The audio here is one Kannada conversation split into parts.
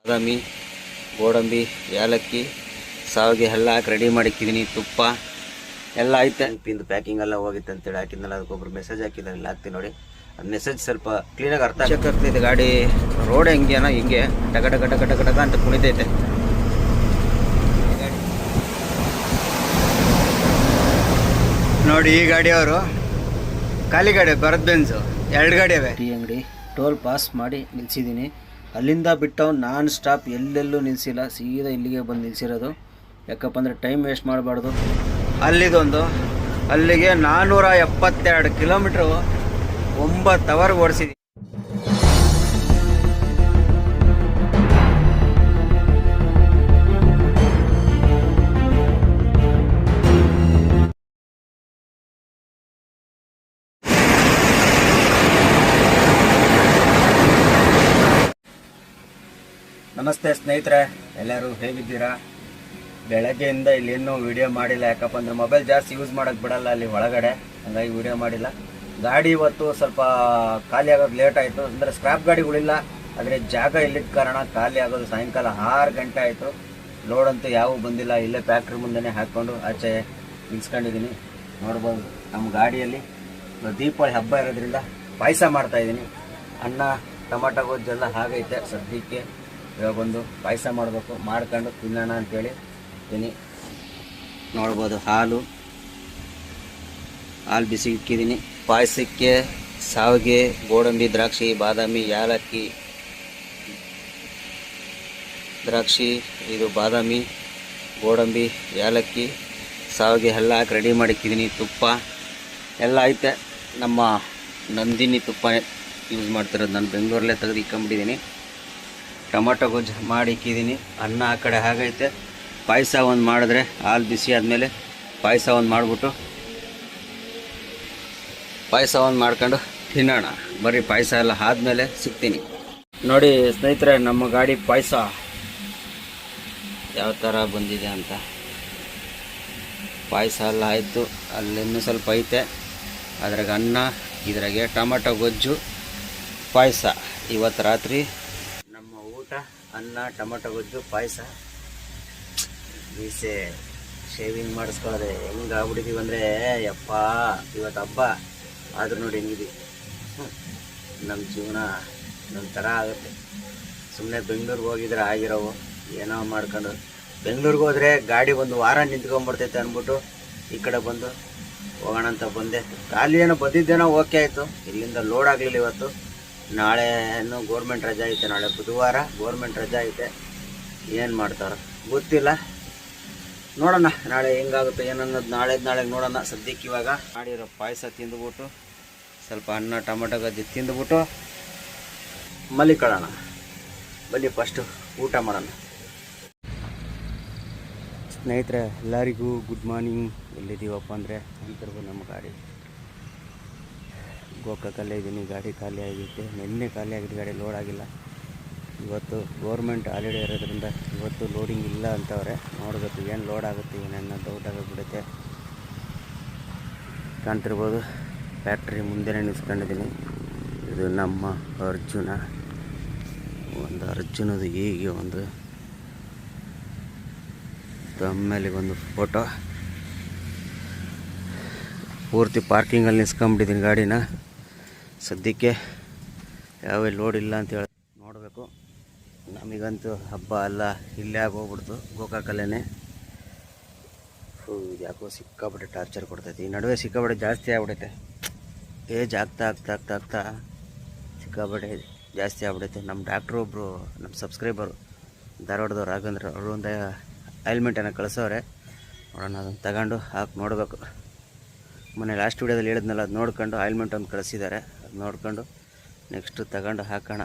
ಬಾದಾಮಿ, ಗೋಡಂಬಿ, ಏಲಕ್ಕಿ, ಸಾವಿಗೆ ಎಲ್ಲ ಹಾಕಿ ರೆಡಿ ಮಾಡಿಕ್ಕಿದ್ದೀನಿ. ತುಪ್ಪ ಎಲ್ಲ ಐತೆ. ಪಿಂದು ಪ್ಯಾಕಿಂಗ್ ಎಲ್ಲ ಹೋಗಿತ್ತು ಅಂತೇಳಿ ಹಾಕಿದ್ನಲ್ಲ, ಅದಕ್ಕೊಬ್ರು ಮೆಸೇಜ್ ಹಾಕಿದ್ದಾರೆ, ಇಲ್ಲಿ ಹಾಕ್ತೀನಿ ನೋಡಿ. ಅದು ಮೆಸೇಜ್ ಸ್ವಲ್ಪ ಕ್ಲೀನಾಗಿ ಅರ್ಥ ಆಗ್ತಿದೆ. ಗಾಡಿ ರೋಡ್ ಹೆಂಗೇನೋ ಹಿಂಗೆ ಟಕ ಟಕ ಟಕ ಟಕ ಟಕ ಅಂತ ಕುಣಿತೈತೆ. ನೋಡಿ ಈ ಗಾಡಿ ಅವರು ಖಾಲಿ ಗಾಡಿ, ಭರತ್ ಬೆನ್ಸು 2 ಗಾಡಿ ಅವೆ. ಟೀ ಅಂಗಡಿ ಟೋಲ್ ಪಾಸ್ ಮಾಡಿ ನಿಲ್ಸಿದ್ದೀನಿ. ಅಲ್ಲಿಂದ ಬಿಟ್ಟು ನಾನ್ ಸ್ಟಾಪ್ ಎಲ್ಲೆಲ್ಲೂ ನಿಲ್ಲಿಸಿಲ್ಲ, ಸೀದಾ ಇಲ್ಲಿಗೆ ಬಂದು ನಿಲ್ಸಿರೋದು. ಯಾಕಪ್ಪ ಅಂದರೆ ಟೈಮ್ ವೇಸ್ಟ್ ಮಾಡಬಾರ್ದು. ಅಲ್ಲಿದೊಂದು ಅಲ್ಲಿಗೆ 472 ಕಿಲೋಮೀಟ್ರು 9 ಅವರ್ಗೆ ಓಡಿಸಿದ್ದೀನಿ. ನಮಸ್ತೆ ಸ್ನೇಹಿತರೆ, ಎಲ್ಲರೂ ಹೇಗಿದ್ದೀರಾ? ಬೆಳಗ್ಗೆಯಿಂದ ಇಲ್ಲೇನೂ ವಿಡಿಯೋ ಮಾಡಿಲ್ಲ. ಯಾಕಪ್ಪ ಅಂದರೆ ಮೊಬೈಲ್ ಜಾಸ್ತಿ ಯೂಸ್ ಮಾಡೋಕ್ಕೆ ಬಿಡಲ್ಲ ಅಲ್ಲಿ ಒಳಗಡೆ, ಹಂಗಾಗಿ ವಿಡಿಯೋ ಮಾಡಿಲ್ಲ. ಗಾಡಿ ಇವತ್ತು ಸ್ವಲ್ಪ ಖಾಲಿ ಆಗೋದು ಲೇಟ್ ಆಯಿತು. ಅಂದರೆ ಸ್ಕ್ರಾಪ್ ಗಾಡಿಗಳಿಲ್ಲ, ಆದರೆ ಜಾಗ ಇಲ್ಲಿದ್ದ ಕಾರಣ ಖಾಲಿ ಆಗೋದು ಸಾಯಂಕಾಲ 6 ಗಂಟೆ ಆಯಿತು. ಲೋಡ್ ಅಂತೂ ಯಾವೂ ಬಂದಿಲ್ಲ. ಇಲ್ಲೇ ಫ್ಯಾಕ್ಟ್ರಿ ಮುಂದೆನೇ ಹಾಕ್ಕೊಂಡು ಆಚೆ ನಿಲ್ಸ್ಕೊಂಡಿದ್ದೀನಿ. ನೋಡ್ಬೋದು ನಮ್ಮ ಗಾಡಿಯಲ್ಲಿ ದೀಪಾವಳಿ ಹಬ್ಬ ಇರೋದ್ರಿಂದ ಪಾಯಸ ಮಾಡ್ತಾಯಿದ್ದೀನಿ. ಅನ್ನ ಟೊಮಾಟೊ ಗೊಜ್ಜೆಲ್ಲ ಹಾಗೈತೆ ಸದ್ಯಕ್ಕೆ. ಇವಾಗ ಒಂದು ಪಾಯಸ ಮಾಡಬೇಕು, ಮಾಡ್ಕೊಂಡು ತಿನ್ನೋಣ ಅಂತೇಳಿ ಇದ್ದೀನಿ. ನೋಡ್ಬೋದು ಹಾಲು ಬಿಸಿ ಇಕ್ಕಿದ್ದೀನಿ. ಪಾಯಸಕ್ಕೆ ಸಾವಿಗೆ, ಗೋಡಂಬಿ, ದ್ರಾಕ್ಷಿ, ಬಾದಾಮಿ, ಏಲಕ್ಕಿ, ದ್ರಾಕ್ಷಿ, ಇದು ಬಾದಾಮಿ, ಗೋಡಂಬಿ, ಏಲಕ್ಕಿ, ಸಾವಿಗೆ ಎಲ್ಲ ಹಾಕಿ ರೆಡಿ ಮಾಡಿಕ್ಕಿದ್ದೀನಿ. ತುಪ್ಪ ಎಲ್ಲ ಐತೆ. ನಮ್ಮ ನಂದಿನಿ ತುಪ್ಪ ಯೂಸ್ ಮಾಡ್ತಿರೋದು, ನಾನು ಬೆಂಗಳೂರಲ್ಲೇ ತೆಗೆದು ಇಕ್ಕೊಂಬಿಟ್ಟಿದ್ದೀನಿ. ಟೊಮಾಟೊ ಗೊಜ್ಜು ಮಾಡಿ ಇಕ್ಕಿದ್ದೀನಿ. ಅನ್ನ ಆ ಕಡೆ ಹಾಗೈತೆ. ಪಾಯಸ ಒಂದು ಮಾಡಿದ್ರೆ ಹಾಲು ಬಿಸಿ ಆದಮೇಲೆ ಪಾಯಸ ಒಂದು ಮಾಡಿಬಿಟ್ಟು ಪಾಯಸ ಒಂದು ಮಾಡ್ಕೊಂಡು ತಿನ್ನೋಣ. ಬರ್ರಿ, ಪಾಯಸ ಎಲ್ಲ ಆದಮೇಲೆ ಸಿಗ್ತೀನಿ. ನೋಡಿ ಸ್ನೇಹಿತರೆ, ನಮ್ಮ ಗಾಡಿ ಪಾಯಸ ಯಾವ ಥರ ಬಂದಿದೆ ಅಂತ. ಪಾಯಸ ಎಲ್ಲ ಆಯಿತು. ಅಲ್ಲಿನ್ನೂ ಸ್ವಲ್ಪ ಐತೆ. ಅದ್ರಾಗ ಅನ್ನ, ಇದ್ರಾಗೆ ಟೊಮಾಟೊ ಗೊಜ್ಜು, ಪಾಯಸ. ಇವತ್ತು ರಾತ್ರಿ ನಮ್ಮ ಊಟ ಅನ್ನ, ಟೊಮಾಟೊ ಗೊಜ್ಜು, ಪಾಯಸ. ಮೀಸೆ ಶೇವಿಂಗ್ ಮಾಡಿಸ್ಕೊಳ್ಳೋದೆ ಹೆಂಗೆ ಆಗ್ಬಿಟ್ಟಿದ್ದೀವಿ ಅಂದರೆ, ಯಪ್ಪ ಇವತ್ತು ಹಬ್ಬ ಆದರೂ ನೋಡಿ ಹೆಂಗಿದ್ದೀವಿ. ನಮ್ಮ ಜೀವನ ನಮ್ಮ ಥರ ಆಗುತ್ತೆ. ಸುಮ್ಮನೆ ಬೆಂಗಳೂರಿಗೆ ಹೋಗಿದ್ರೆ ಆಗಿರೋವು, ಏನೋ ಮಾಡ್ಕೊಂಡು. ಬೆಂಗಳೂರಿಗೆ ಹೋದರೆ ಗಾಡಿ ಒಂದು ವಾರ ನಿಂತ್ಕೊಂಡ್ಬರ್ತೈತೆ ಅಂದ್ಬಿಟ್ಟು ಈ ಕಡೆ ಬಂದು ಹೋಗೋಣ ಅಂತ ಬಂದೆ. ಖಾಲಿ ಏನೋ ಬಂದಿದ್ದೇನೋ ಓಕೆ ಆಯಿತು. ಇಲ್ಲಿಂದ ಲೋಡ್ ಆಗಲಿಲ್ಲ ಇವತ್ತು. ನಾಳೆ ಗೋರ್ಮೆಂಟ್ ರಜೆ ಐತೆ, ನಾಳೆ ಬುಧವಾರ ಗೋರ್ಮೆಂಟ್ ರಜೆ ಐತೆ. ಏನು ಮಾಡ್ತಾರೋ ಗೊತ್ತಿಲ್ಲ, ನೋಡೋಣ ನಾಳೆ ಹೆಂಗಾಗುತ್ತೆ ಏನನ್ನೋದು ನಾಳೆಗೆ ನೋಡೋಣ. ಸದ್ಯಕ್ಕೆ ಇವಾಗ ಮಾಡಿರೋ ಪಾಯಸ ತಿಂದುಬಿಟ್ಟು ಸ್ವಲ್ಪ ಅನ್ನ ಟೊಮೆಟೊ ಗಜ್ಜಿ ತಿಂದುಬಿಟ್ಟು ಮಲಿಕೊಳ್ಳೋಣ. ಬನ್ನಿ ಫಸ್ಟು ಊಟ ಮಾಡೋಣ. ಸ್ನೇಹಿತರೆ ಎಲ್ಲರಿಗೂ ಗುಡ್ ಮಾರ್ನಿಂಗ್. ಎಲ್ಲಿದ್ದೀವಪ್ಪ ಅಂದರೆ ಅಂತರ್ಗು ನಮ್ಮ ಗಾಡಿ ಗೋಕಾಕಲ್ಲೇ ಇದ್ದೀನಿ. ಗಾಡಿ ಖಾಲಿ ಆಗೈತೆ. ನಿನ್ನೆ ಖಾಲಿ ಆಗಿದ್ದು ಗಾಡಿ, ಲೋಡ್ ಆಗಿಲ್ಲ. ಇವತ್ತು ಗೌರ್ಮೆಂಟ್ ಹಾಲಿಡೇ ಇರೋದ್ರಿಂದ ಇವತ್ತು ಲೋಡಿಂಗ್ ಇಲ್ಲ ಅಂತವ್ರೆ. ನೋಡಬೇಕು ಏನು ಲೋಡ್ ಆಗುತ್ತೆ ಏನೇನೋ ಡೌಟ್ ಆಗೋಗ್ಬಿಡುತ್ತೆ. ಕಾಣ್ತಿರ್ಬೋದು ಫ್ಯಾಕ್ಟ್ರಿ ಮುಂದೆನೇ ನಿಲ್ಸ್ಕೊಂಡಿದ್ದೀನಿ. ಇದು ನಮ್ಮ ಅರ್ಜುನ. ಒಂದು ಅರ್ಜುನದು ಹೀಗೆ ಒಂದು ತಮ್ಮೇಲಿಗೊಂದು ಫೋಟೋ. ಪೂರ್ತಿ ಪಾರ್ಕಿಂಗಲ್ಲಿ ನಿಲ್ಸ್ಕೊಂಬಿಟ್ಟಿದ್ದೀನಿ ಗಾಡಿನ. ಸದ್ಯಕ್ಕೆ ಯಾವ ಲೋಡ್ ಇಲ್ಲ ಅಂತ ಹೇಳಿ ನೋಡಬೇಕು. ನಮಗಂತೂ ಹಬ್ಬ ಅಲ್ಲ, ಇಲ್ಲೇ ಆಗೋಗ್ಬಿಡ್ತು ಗೋಕಾಕಲ್ಲೇ. ಯಾಕೋ ಸಿಕ್ಕಾಬಿಟ್ಟೆ ಟಾರ್ಚರ್ ಕೊಡ್ತೈತಿ. ಈ ನಡುವೆ ಸಿಕ್ಕಾಬಿಟ್ಟೆ ಜಾಸ್ತಿ ಆಗ್ಬಿಡೈತೆ. ಏಜ್ ಆಗ್ತಾ ಸಿಕ್ಕಾಬಿಟ್ಟೆ ಜಾಸ್ತಿ ಆಗ್ಬಿಡೈತೆ. ನಮ್ಮ ಡಾಕ್ಟ್ರು ಒಬ್ಬರು ನಮ್ಮ ಸಬ್ಸ್ಕ್ರೈಬರು ಧಾರವಾಡದವ್ರು ಆಗಂದ್ರೆ ಅವರು ಒಂದು ಆಯಿಲ್ಮೆಂಟನ್ನು ಕಳಿಸೋರೆ. ನೋಡೋಣ, ಅದನ್ನು ತಗೊಂಡು ಹಾಕಿ ನೋಡಬೇಕು. ಮೊನ್ನೆ ಲಾಸ್ಟ್ ವೀಡಿಯೋದಲ್ಲಿ ಹೇಳಿದ್ನಲ್ಲ, ಅದು ನೋಡ್ಕೊಂಡು ಆಯಿಲ್ಮೆಂಟ್ ಒಂದು ಕಳಿಸಿದ್ದಾರೆ. ಅದು ನೋಡ್ಕೊಂಡು ನೆಕ್ಸ್ಟು ತಗೊಂಡು ಹಾಕೋಣ.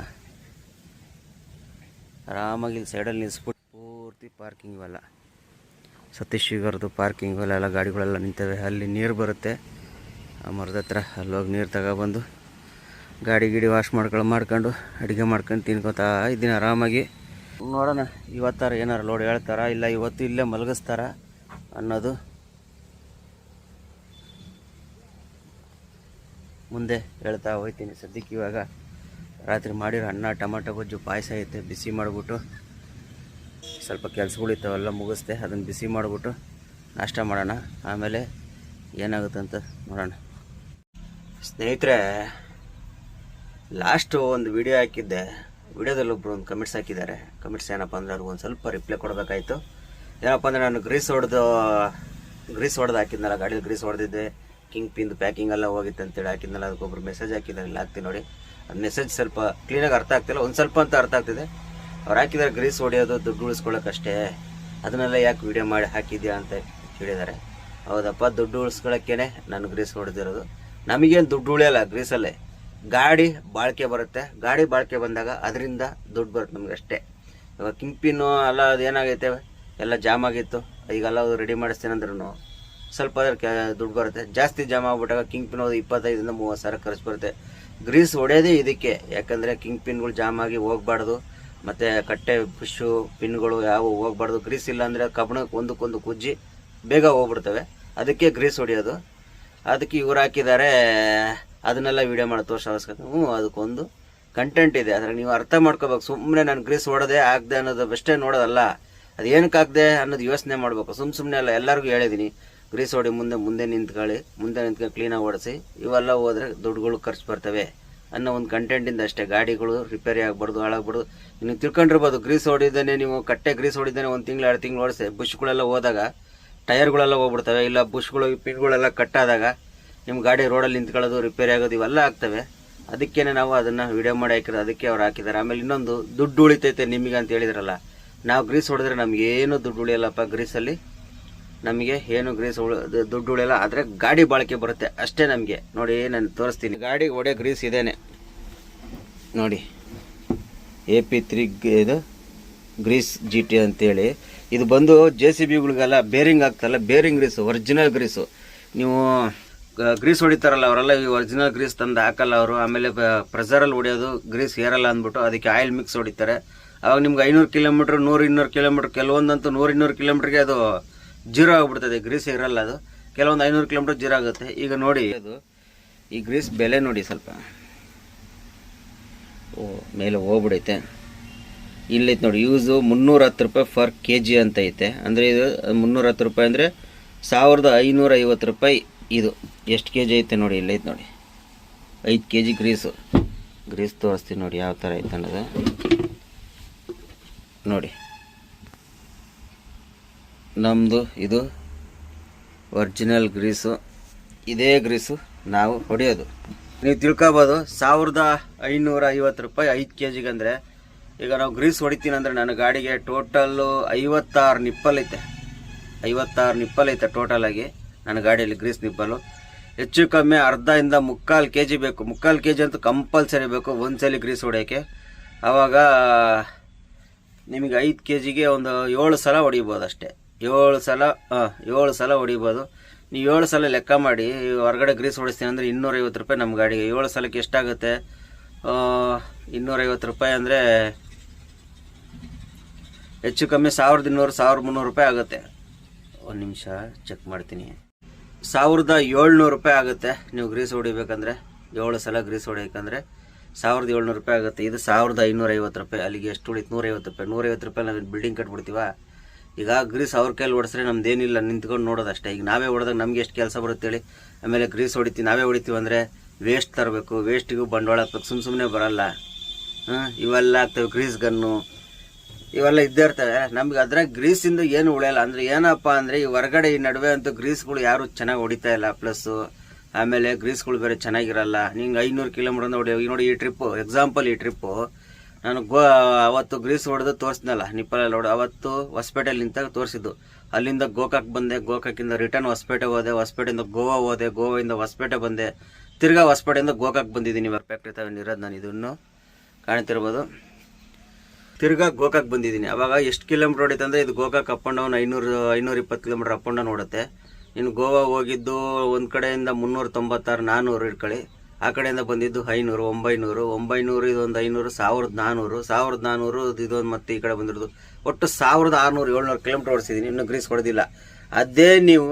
ಆರಾಮಾಗಿ ಇಲ್ಲಿ ಸೈಡಲ್ಲಿ ನಿಲ್ಲಿಸ್ಬಿಟ್ಟು ಪೂರ್ತಿ ಪಾರ್ಕಿಂಗ್ ಇವೆಲ್ಲ ಸತೀಶ್ ಶುಗರ್ದು ಪಾರ್ಕಿಂಗ್ ಇವೆಲ್ಲ ಗಾಡಿಗಳೆಲ್ಲ ನಿಂತವೆ. ಅಲ್ಲಿ ನೀರು ಬರುತ್ತೆ ಆ ಮರದ ಹತ್ರ. ಅಲ್ಲೋಗಿ ನೀರು ತಗೊಬಂದು ಗಾಡಿ ವಾಶ್ ಮಾಡ್ಕೊಂಡು ಅಡುಗೆ ಮಾಡ್ಕೊಂಡು ತಿನ್ಕೋತಾ ಇದ್ದೀನಿ ಆರಾಮಾಗಿ. ನೋಡೋಣ ಇವತ್ತಾರ ಏನಾರು ಲೋಡ್ ಹೇಳ್ತಾರ, ಇಲ್ಲ ಇವತ್ತು ಇಲ್ಲೇ ಮಲಗಿಸ್ತಾರ ಅನ್ನೋದು ಮುಂದೆ ಹೇಳ್ತಾ ಹೋಗ್ತೀನಿ. ಸದ್ಯಕ್ಕೆ ಇವಾಗ ರಾತ್ರಿ ಮಾಡಿರೋ ಅನ್ನ ಟೊಮಾಟೊ ಗೊಜ್ಜು ಪಾಯಸ ಐತೆ, ಬಿಸಿ ಮಾಡಿಬಿಟ್ಟು ಸ್ವಲ್ಪ ಕೆಲಸಗಳಿದ್ದಾವೆಲ್ಲ ಮುಗಿಸ್ದೆ, ಅದನ್ನು ಬಿಸಿ ಮಾಡಿಬಿಟ್ಟು ನಾಷ್ಟ ಮಾಡೋಣ, ಆಮೇಲೆ ಏನಾಗುತ್ತೆ ಅಂತ ನೋಡೋಣ. ಸ್ನೇಹಿತರೆ, ಲಾಸ್ಟು ಒಂದು ವಿಡಿಯೋ ಹಾಕಿದ್ದೆ, ವಿಡಿಯೋದಲ್ಲಿ ಒಬ್ಬರು ಒಂದು ಕಮೆಂಟ್ಸ್ ಹಾಕಿದ್ದಾರೆ. ಕಮೆಂಟ್ಸ್ ಏನಪ್ಪ ಅಂದರೆ ಅವ್ರಿಗೆ ಒಂದು ಸ್ವಲ್ಪ ರಿಪ್ಲೈ ಕೊಡಬೇಕಾಯ್ತು. ಏನಪ್ಪ ಅಂದರೆ ನಾನು ಗ್ರೀಸ್ ಹೊಡೆದು ಹಾಕಿದ್ನಲ್ಲ, ಗಾಡೀಲಿ ಗ್ರೀಸ್ ಹೊಡೆದಿದ್ದೆ, ಕಿಂಗ್ ಪಿಂದು ಪ್ಯಾಕಿಂಗ್ ಎಲ್ಲ ಹೋಗಿತ್ತು ಅಂತೇಳಿ ಹಾಕಿದ್ನಲ್ಲ, ಅದಕ್ಕೊಬ್ರು ಮೆಸೇಜ್ ಹಾಕಿದ್ದಾರೆ. ಇಲ್ಲಿ ಹಾಕ್ತೀನಿ ನೋಡಿ. ಅದು ಮೆಸೇಜ್ ಸ್ವಲ್ಪ ಕ್ಲೀನಾಗಿ ಅರ್ಥ ಆಗ್ತಿಲ್ಲ, ಒಂದು ಸ್ವಲ್ಪ ಅಂತ ಅರ್ಥ ಆಗ್ತಿದೆ. ಅವ್ರು ಹಾಕಿದ್ದಾರೆ ಗ್ರೀಸ್ ಹೊಡೆಯೋದು ದುಡ್ಡು ಉಳಿಸ್ಕೊಳ್ಳೋಕ್ಕಷ್ಟೇ, ಅದನ್ನೆಲ್ಲ ಯಾಕೆ ವಿಡಿಯೋ ಮಾಡಿ ಹಾಕಿದ್ಯಾ ಅಂತ ಕೇಳಿದ್ದಾರೆ. ಹೌದಪ್ಪ, ದುಡ್ಡು ಉಳಿಸ್ಕೊಳ್ಳೋಕ್ಕೇ ನಾನು ಗ್ರೀಸ್ ಹೊಡೆದಿರೋದು. ನಮಗೇನು ದುಡ್ಡು ಉಳಿಯೋಲ್ಲ ಗ್ರೀಸಲ್ಲೇ, ಗಾಡಿ ಬಾಳಿಕೆ ಬರುತ್ತೆ. ಗಾಡಿ ಬಾಳಿಕೆ ಬಂದಾಗ ಅದರಿಂದ ದುಡ್ಡು ಬರುತ್ತೆ ನಮ್ಗೆ ಅಷ್ಟೇ. ಇವಾಗ ಕಿಂಗ್ ಪಿನ್ನು ಎಲ್ಲ ಅದು ಏನಾಗೈತೆ ಎಲ್ಲ ಜಾಮ್ ಆಗಿತ್ತು, ಈಗೆಲ್ಲ ಅದು ರೆಡಿ ಮಾಡಿಸ್ತೀನಿ ಅಂದ್ರೂ ಸ್ವಲ್ಪ ಅದಕ್ಕೆ ದುಡ್ಡು ಬರುತ್ತೆ. ಜಾಸ್ತಿ ಜಾಮ್ ಆಗ್ಬಿಟ್ಟಾಗ ಕಿಂಗ್ ಪಿನ್ ಹೋದು 25,000-30,000 ಸಾವಿರ ಖರ್ಚು ಬರುತ್ತೆ. ಗ್ರೀಸ್ ಹೊಡೆಯೋದೇ ಇದಕ್ಕೆ, ಯಾಕಂದರೆ ಕಿಂಗ್ ಪಿನ್ಗಳು ಜಾಮ್ ಆಗಿ ಹೋಗ್ಬಾರ್ದು, ಮತ್ತು ಕಟ್ಟೆ ಫಿಶ್ಶು ಪಿನ್ಗಳು ಯಾವ ಹೋಗ್ಬಾರ್ದು. ಗ್ರೀಸ್ ಇಲ್ಲ ಅಂದರೆ ಕಬ್ಬಣಕ್ಕೆ ಒಂದಕ್ಕೊಂದು ಕುಜ್ಜಿ ಬೇಗ ಹೋಗ್ಬಿಡ್ತವೆ, ಅದಕ್ಕೆ ಗ್ರೀಸ್ ಹೊಡೆಯೋದು. ಅದಕ್ಕೆ ಇವ್ರು ಹಾಕಿದ್ದಾರೆ, ಅದನ್ನೆಲ್ಲ ವೀಡಿಯೋ ಮಾಡಿ ತೋರಿಸೋ ಅವಶ್ಯಕತೆ. ಅದಕ್ಕೊಂದು ಕಂಟೆಂಟ್ ಇದೆ, ಆದರೆ ನೀವು ಅರ್ಥ ಮಾಡ್ಕೋಬೇಕು. ಸುಮ್ಮನೆ ನಾನು ಗ್ರೀಸ್ ಹೊಡೆದೆ ಆಗದೆ ಅನ್ನೋದು ಬೆಸ್ಟೇ ನೋಡೋದಲ್ಲ, ಅದು ಏನಕ್ಕೆ ಆಗದೆ ಅನ್ನೋದು ಯೋಚನೆ ಮಾಡಬೇಕು. ಸುಮ್ಮನೆ ಅಲ್ಲ, ಎಲ್ಲರಿಗೂ ಹೇಳಿದ್ದೀನಿ ಗ್ರೀಸ್ ಹೊಡಿ, ಮುಂದೆ ನಿಂತ್ಕೊಂಡು ಕ್ಲೀನಾಗಿ ಓಡಿಸಿ, ಇವೆಲ್ಲ ಹೋದರೆ ದುಡ್ಡುಗಳು ಖರ್ಚು ಬರ್ತವೆ ಅನ್ನೋ ಒಂದು ಕಂಟೆಂಟಿಂದ ಅಷ್ಟೇ. ಗಾಡಿಗಳು ರಿಪೇರಿ ಆಗ್ಬಾರ್ದು, ಹಾಳಾಗ್ಬಾರ್ದು. ನೀವು ತಿಳ್ಕೊಂಡಿರ್ಬೋದು, ಗ್ರೀಸ್ ಹೊಡಿದ್ದಾನೆ, ನೀವು ಕಟ್ಟೆ ಗ್ರೀಸ್ ಹೊಡಿದ್ದಾನೆ 1 ತಿಂಗಳು 2 ತಿಂಗಳು ಓಡಿಸಿ, ಬುಷ್ಗಳೆಲ್ಲ ಹೋದಾಗ ಟೈರ್ಗಳೆಲ್ಲ ಹೋಗ್ಬಿಡ್ತವೆ, ಇಲ್ಲ ಬುಷ್ಗಳು ಪಿನ್ಗಳೆಲ್ಲ ಕಟ್ಟಾದಾಗ ನಿಮ್ಮ ಗಾಡಿ ರೋಡಲ್ಲಿ ನಿಂತ್ಕೊಳ್ಳೋದು, ರಿಪೇರಿ ಆಗೋದು ಇವೆಲ್ಲ ಆಗ್ತವೆ. ಅದಕ್ಕೇ ನಾವು ಅದನ್ನು ವಿಡಿಯೋ ಮಾಡಿ ಹಾಕಿರೋದು, ಅದಕ್ಕೆ ಅವ್ರು ಹಾಕಿದ್ದಾರೆ. ಆಮೇಲೆ ಇನ್ನೊಂದು, ದುಡ್ಡು ಉಳಿತೈತೆ ನಿಮಗೆ ಅಂತ ಹೇಳಿದ್ರಲ್ಲ, ನಾವು ಗ್ರೀಸ್ ಹೊಡೆದ್ರೆ ನಮಗೇನು ದುಡ್ಡು ಉಳಿಯಲ್ಲಪ್ಪ. ಗ್ರೀಸಲ್ಲಿ ನಮಗೆ ಏನು ದುಡ್ಡು ಉಳಿಯಲ್ಲ, ಆದರೆ ಗಾಡಿ ಬಾಳಿಕೆ ಬರುತ್ತೆ ಅಷ್ಟೇ ನಮಗೆ. ನೋಡಿ, ನಾನು ತೋರಿಸ್ತೀನಿ. ಗಾಡಿ ಹೊಡೆಯೋ ಗ್ರೀಸ್ ಇದೇನೆ ನೋಡಿ, AP3 ಇದು ಗ್ರೀಸ್ GT ಅಂತೇಳಿ. ಇದು ಬಂದು JCBಗಳಿಗೆಲ್ಲ ಬೇರಿಂಗ್ ಆಗ್ತಲ್ಲ, ಬೇರಿಂಗ್ ಗ್ರೀಸು, ಒರಿಜಿನಲ್ ಗ್ರೀಸು. ನೀವು ಗ್ರೀಸ್ ಹೊಡಿತಾರಲ್ಲ ಅವರೆಲ್ಲ ಈ ಒರಿಜಿನಲ್ ಗ್ರೀಸ್ ತಂದು ಹಾಕಲ್ಲ ಅವರು. ಆಮೇಲೆ ಪ್ರೆಸರಲ್ಲಿ ಹೊಡೆಯೋದು, ಗ್ರೀಸ್ ಏರಲ್ಲ ಅಂದ್ಬಿಟ್ಟು ಅದಕ್ಕೆ ಆಯಿಲ್ ಮಿಕ್ಸ್ ಹೊಡಿತಾರೆ. ಅವಾಗ ನಿಮ್ಗೆ 500 ಕಿಲೋಮೀಟ್ರ್ 100-200 ಕಿಲೋಮೀಟ್ರ್, ಕೆಲವೊಂದಂತೂ 100-200 ಕಿಲೋಮೀಟ್ರಿಗೆ ಅದು ಜೀರೋ ಆಗಿಬಿಡ್ತದೆ. ಗ್ರೀಸ್ ಇರಲ್ಲ ಅದು, ಕೆಲವೊಂದು 500 ಕಿಲೋಮೀಟ್ರ್ ಜೀರೋ ಆಗುತ್ತೆ. ಈಗ ನೋಡಿ, ಅದು ಈ ಗ್ರೀಸ್ ಬೆಲೆ ನೋಡಿ, ಸ್ವಲ್ಪ ಮೇಲೆ ಹೋಗ್ಬಿಡೈತೆ. ಇಲ್ಲೈತೆ ನೋಡಿ, ಯೂಸು 310 ರೂಪಾಯಿ ಫರ್ kg ಅಂತ ಐತೆ. ಅಂದರೆ ಇದು 310 ರೂಪಾಯಿ ಅಂದರೆ 1550 ರೂಪಾಯಿ. ಇದು ಎಷ್ಟು kg ಐತೆ ನೋಡಿ, ಇಲ್ಲೈತೆ ನೋಡಿ, 5 kg ಗ್ರೀಸ್ ತೋರಿಸ್ತೀನಿ ನೋಡಿ ಯಾವ ಥರ ಐತೆ ಅನ್ನೋದು ನೋಡಿ. ನಮ್ಮದು ಇದು ಒರಿಜಿನಲ್ ಗ್ರೀಸು, ಇದೇ ಗ್ರೀಸು ನಾವು ಹೊಡೆಯೋದು. ನೀವು ತಿಳ್ಕೊಬೋದು, 1550 ರೂಪಾಯಿ 5 kg ಅಂದರೆ. ಈಗ ನಾವು ಗ್ರೀಸ್ ಹೊಡಿತೀನಿ ಅಂದರೆ ನನ್ನ ಗಾಡಿಗೆ ಟೋಟಲ್ಲು 56 ನಿಪ್ಪಲ್ ಐತೆ. 56 ನಿಪ್ಪಲ್ ಐತೆ ಟೋಟಲಾಗಿ ನನ್ನ ಗಾಡಿಯಲ್ಲಿ ಗ್ರೀಸ್ ನಿಪ್ಪಲು. ಹೆಚ್ಚು ಕಮ್ಮಿ ಅರ್ಧದಿಂದ 3/4 kg ಬೇಕು. 3/4 kg ಅಂತೂ ಕಂಪಲ್ಸರಿ ಬೇಕು ಒಂದ್ಸಲಿ ಗ್ರೀಸ್ ಹೊಡೆಯೋಕ್ಕೆ. ಆವಾಗ ನಿಮಗೆ 5 kgಗೆ ಒಂದು 7 ಸಲ ಹೊಡಿಬೋದು ಅಷ್ಟೇ. 7 ಸಲ ಹೊಡಿಬೋದು. ನೀವು 7 ಸಲ ಲೆಕ್ಕ ಮಾಡಿ, ಹೊರಗಡೆ ಗ್ರೀಸ್ ಹೊಡಿಸ್ತೀನಿ ಅಂದರೆ 250 ರೂಪಾಯಿ ನಮ್ಮ ಗಾಡಿಗೆ. 7 ಸಲಕ್ಕೆ ಎಷ್ಟಾಗುತ್ತೆ? 250 ರೂಪಾಯಿ ಅಂದರೆ ಹೆಚ್ಚು ಕಮ್ಮಿ 1200-1300 ರೂಪಾಯಿ ಆಗುತ್ತೆ. ಒಂದು ನಿಮಿಷ ಚೆಕ್ ಮಾಡ್ತೀನಿ. 1700 ರೂಪಾಯಿ ಆಗುತ್ತೆ ನೀವು ಗ್ರೀಸ್ ಹೊಡಿಬೇಕಂದ್ರೆ. 7 ಸಲ ಗ್ರೀಸ್ ಹೊಡಿಬೇಕಂದ್ರೆ 1700 ರೂಪಾಯಿ ಆಗುತ್ತೆ. ಇದು 1550 ರೂಪಾಯಿ. ಅಲ್ಲಿಗೆ ಎಷ್ಟು ಉಳಿತು? 150 ರೂಪಾಯಿ. 150 ರೂಪಾಯಿ ನಾವು ಬಿಲ್ಡಿಂಗ್ ಕಟ್ಬಿಡ್ತೀವ. ಈಗ ಗ್ರೀಸ್ ಅವ್ರ ಕೈಲಿ ಹೊಡಿಸ್ರೆ ನಮ್ದೇನಿಲ್ಲ, ನಿಂತ್ಕೊಂಡು ನೋಡೋದಷ್ಟೇ. ಈಗ ನಾವೇ ಹೊಡೆದಾಗ ನಮ್ಗೆ ಎಷ್ಟು ಕೆಲಸ ಬರುತ್ತೆ ಹೇಳಿ. ಆಮೇಲೆ ಗ್ರೀಸ್ ಹೊಡಿತೀವಿ, ನಾವೇ ಹೊಡಿತೀವಿ ಅಂದರೆ ವೇಸ್ಟ್ ತರಬೇಕು, ವೇಸ್ಟಿಗೂ ಬಂಡವಾಳ ಹಾಕ್ಬೇಕು, ಸುಮ್ಮನೆ ಬರಲ್ಲ. ಇವೆಲ್ಲ ಆಗ್ತವೆ, ಗ್ರೀಸ್ ಗನ್ನು ಇವೆಲ್ಲ ಇದ್ದೇ ಇರ್ತವೆ ನಮ್ಗೆ. ಅದ್ರಾಗ ಗ್ರೀಸಿಂದ ಏನು ಉಳಿಯಲ್ಲ. ಅಂದರೆ ಏನಪ್ಪ ಅಂದರೆ ಈ ಹೊರಗಡೆ ಈ ನಡುವೆ ಅಂತೂ ಗ್ರೀಸ್ಗಳು ಯಾರು ಚೆನ್ನಾಗಿ ಹೊಡಿತಾ ಇಲ್ಲ. ಪ್ಲಸ್ಸು ಆಮೇಲೆ ಗ್ರೀಸ್ಗಳು ಬೇರೆ ಚೆನ್ನಾಗಿರಲ್ಲ. ನಿಂಗೆ 500 ಕಿಲೋಮೀಟ್ರಿಂದ ಹೊಡಿ. ಈಗ ನೋಡಿ, ಈ ಟ್ರಿಪ್ಪು ಎಕ್ಸಾಂಪಲ್, ಈ ಟ್ರಿಪ್ಪು ನಾನು ಅವತ್ತು ಗ್ರೀಸ್ ಹೊಡೆದು ತೋರಿಸಿದ್ನಲ್ಲ ನಿಪ್ಪಲಲ್ಲಿ ಹೊಡೆದು, ಅವತ್ತು ಹೊಸಪೇಟೆಯಲ್ಲಿ ನಿಂತಾಗ ತೋರಿಸಿದ್ದು. ಅಲ್ಲಿಂದ ಗೋಕಾಕ್ ಬಂದೆ, ಗೋಕಾಕಿಂದ ರಿಟರ್ನ್ ಹೊಸಪೇಟೆ ಹೋದೆ, ಹೊಸಪೇಟೆಯಿಂದ ಗೋವಾ ಹೋದೆ, ಗೋವಾದಿಂದ ಹೊಸಪೇಟೆ ಬಂದೆ, ತಿರ್ಗಾ ಹೊಸಪೇಟೆಯಿಂದ ಗೋಕಾಕ್ ಬಂದಿದ್ದೀನಿ. ಇವಾಗ ಫ್ಯಾಕ್ಟ್ರಿ ತಗೊಂಡಿರೋದು ನಾನು, ಇದನ್ನು ಕಾಣ್ತಿರ್ಬೋದು. ತಿರ್ಗಾ ಗೋಕಾಕ್ ಬಂದಿದ್ದೀನಿ. ಅವಾಗ ಎಷ್ಟು ಕಿಲೋಮೀಟ್ರ್ ಹೊಡಿತು ಅಂದರೆ, ಇದು Gokak up and down 520 kilometre up and down ಓಡುತ್ತೆ. ಇನ್ನು ಗೋವಾ ಹೋಗಿದ್ದು ಒಂದು ಕಡೆಯಿಂದ 396, 400 ಇಟ್ಕೊಳ್ಳಿ. ಆ ಕಡೆಯಿಂದ ಬಂದಿದ್ದು 500, 900 ಇದೊಂದು 500, 1400 ಇದೊಂದು ಮತ್ತೆ ಈ ಕಡೆ ಬಂದಿರೋದು. ಒಟ್ಟು 1600-1700 ಕಿಲೋಮೀಟ್ರ್ ಓಡಿಸಿದ್ದೀನಿ. ಇನ್ನೂ ಗ್ರೀಸ್ ಹೊಡೆದಿಲ್ಲ. ಅದೇ ನೀವು